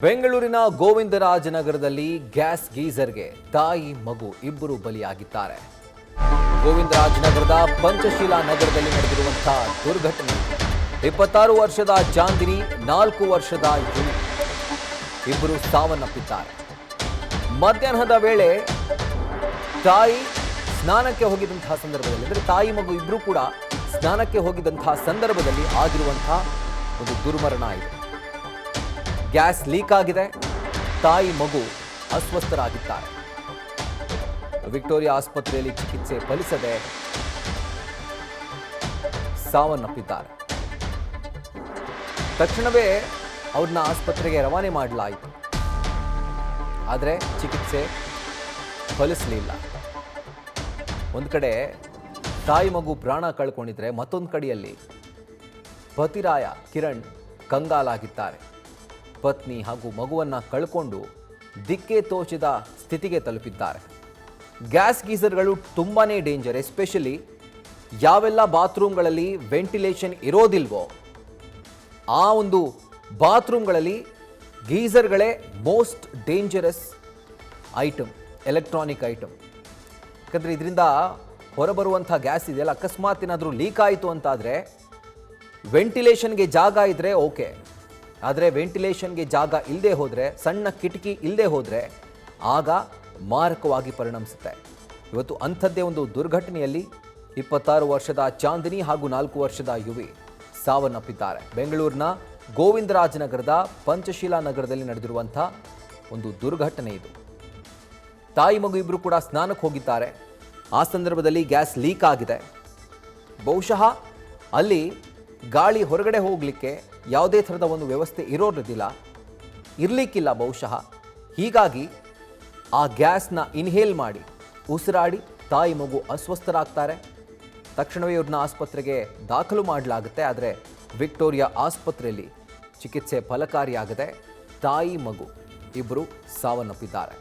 ಬೆಂಗಳೂರಿನ ಗೋವಿಂದರಾಜನಗರದಲ್ಲಿ ಗ್ಯಾಸ್ ಗೀಸರ್ಗೆ ತಾಯಿ ಮಗು ಇಬ್ಬರು ಬಲಿಯಾಗಿದ್ದಾರೆ. ಗೋವಿಂದರಾಜನಗರದ ಪಂಚಶೀಲಾ ನಗರದಲ್ಲಿ ನಡೆದಿರುವಂತಹ ದುರ್ಘಟನೆ. 26 ವರ್ಷದ ಚಾಂದಿನಿ, 4 ವರ್ಷದ ಯುವಿ ಇಬ್ಬರು ಸಾವನ್ನಪ್ಪಿದ್ದಾರೆ. ಮಧ್ಯಾಹ್ನದ ವೇಳೆ ತಾಯಿ ಸ್ನಾನಕ್ಕೆ ಹೋಗಿದ್ದಂತಹ ಸಂದರ್ಭದಲ್ಲಿ, ಅಂದರೆ ತಾಯಿ ಮಗು ಇಬ್ಬರು ಕೂಡ ಸ್ನಾನಕ್ಕೆ ಹೋಗಿದ್ದಂತಹ ಸಂದರ್ಭದಲ್ಲಿ ಆಗಿರುವಂತಹ ಒಂದು ದುರ್ಮರಣ ಇದೆ. ಗ್ಯಾಸ್ ಲೀಕ್ ಆಗಿದೆ. ತಾಯಿ ಮಗು ಅಸ್ವಸ್ಥರಾಗಿದ್ದಾರೆ. ವಿಕ್ಟೋರಿಯಾ ಆಸ್ಪತ್ರೆಯಲ್ಲಿ ಚಿಕಿತ್ಸೆ ಫಲಿಸದೆ ಸಾವನ್ನಪ್ಪಿದ್ದಾರೆ. ತಕ್ಷಣವೇ ಅವ್ರನ್ನ ಆಸ್ಪತ್ರೆಗೆ ರವಾನೆ ಮಾಡಲಾಯಿತು. ಆದರೆ ಚಿಕಿತ್ಸೆ ಫಲಿಸಲಿಲ್ಲ. ಒಂದು ಕಡೆ ತಾಯಿ ಮಗು ಪ್ರಾಣ ಕಳ್ಕೊಂಡಿದ್ರೆ, ಮತ್ತೊಂದು ಕಡೆಯಲ್ಲಿ ಪತಿರಾಯ ಕಿರಣ್ ಕಂಗಾಲಾಗಿದ್ದಾರೆ. ಪತ್ನಿ ಹಾಗೂ ಮಗುವನ್ನ ಕಳ್ಕೊಂಡು ದಿಕ್ಕೆ ತೋಚದ ಸ್ಥಿತಿಗೆ ತಲುಪಿದ್ದಾರೆ. ಗ್ಯಾಸ್ ಗೀಸರ್ಗಳು ತುಂಬಾನೇ ಡೇಂಜರ್. ಎಸ್ಪೆಷಲಿ ಯಾವೆಲ್ಲ ಬಾತ್ರೂಮ್ಗಳಲ್ಲಿ ವೆಂಟಿಲೇಷನ್ ಇರೋದಿಲ್ವೋ ಆ ಒಂದು ಬಾತ್ರೂಮ್ಗಳಲ್ಲಿ ಗೀಸರ್ಗಳೇ most dangerous item, electronic item. ಯಾಕಂದರೆ ಇದರಿಂದ ಹೊರಬರುವಂಥ ಗ್ಯಾಸ್ ಇದೆಯಲ್ಲ, ಅಕಸ್ಮಾತ್ ಏನಾದರೂ ಲೀಕ್ ಆಯಿತು ಅಂತಾದರೆ ವೆಂಟಿಲೇಷನ್ಗೆ ಜಾಗ ಇದ್ದರೆ ಓಕೆ, ಆದರೆ ವೆಂಟಿಲೇಷನ್ಗೆ ಜಾಗ ಇಲ್ಲದೆ ಹೋದರೆ, ಸಣ್ಣ ಕಿಟಕಿ ಇಲ್ಲದೆ ಹೋದರೆ ಆಗ ಮಾರಕವಾಗಿ ಪರಿಣಮಿಸುತ್ತೆ. ಇವತ್ತು ಅಂಥದ್ದೇ ಒಂದು ದುರ್ಘಟನೆಯಲ್ಲಿ 26 ವರ್ಷದ ಚಾಂದಿನಿ ಹಾಗೂ 4 ವರ್ಷದ ಯುವಿ ಸಾವನ್ನಪ್ಪಿದ್ದಾರೆ. ಬೆಂಗಳೂರಿನ ಗೋವಿಂದರಾಜನಗರದ ಪಂಚಶೀಲಾ ನಗರದಲ್ಲಿ ನಡೆದಿರುವಂಥ ಒಂದು ದುರ್ಘಟನೆ ಇದು. ತಾಯಿ ಮಗು ಇಬ್ಬರು ಕೂಡ ಸ್ನಾನಕ್ಕೆ ಹೋಗಿದ್ದಾರೆ. ಆ ಸಂದರ್ಭದಲ್ಲಿ ಗ್ಯಾಸ್ ಲೀಕ್ ಆಗಿದೆ. ಬಹುಶಃ ಅಲ್ಲಿ ಗಾಳಿ ಹೊರಗಡೆ ಹೋಗಲಿಕ್ಕೆ ಯಾವುದೇ ಥರದ ಒಂದು ವ್ಯವಸ್ಥೆ ಇರಲಿಕ್ಕಿಲ್ಲ ಬಹುಶಃ. ಹೀಗಾಗಿ ಆ ಗ್ಯಾಸ್ನ ಇನ್ಹೇಲ್ ಮಾಡಿ ಉಸಿರಾಡಿ ತಾಯಿ ಮಗು ಅಸ್ವಸ್ಥರಾಗ್ತಾರೆ. ತಕ್ಷಣವೇ ಇವ್ರನ್ನ ಆಸ್ಪತ್ರೆಗೆ ದಾಖಲು ಮಾಡಲಾಗುತ್ತೆ. ಆದರೆ ವಿಕ್ಟೋರಿಯಾ ಆಸ್ಪತ್ರೆಯಲ್ಲಿ ಚಿಕಿತ್ಸೆ ಫಲಕಾರಿಯಾಗದೆ ತಾಯಿ ಮಗು ಇಬ್ಬರು ಸಾವನ್ನಪ್ಪಿದ್ದಾರೆ.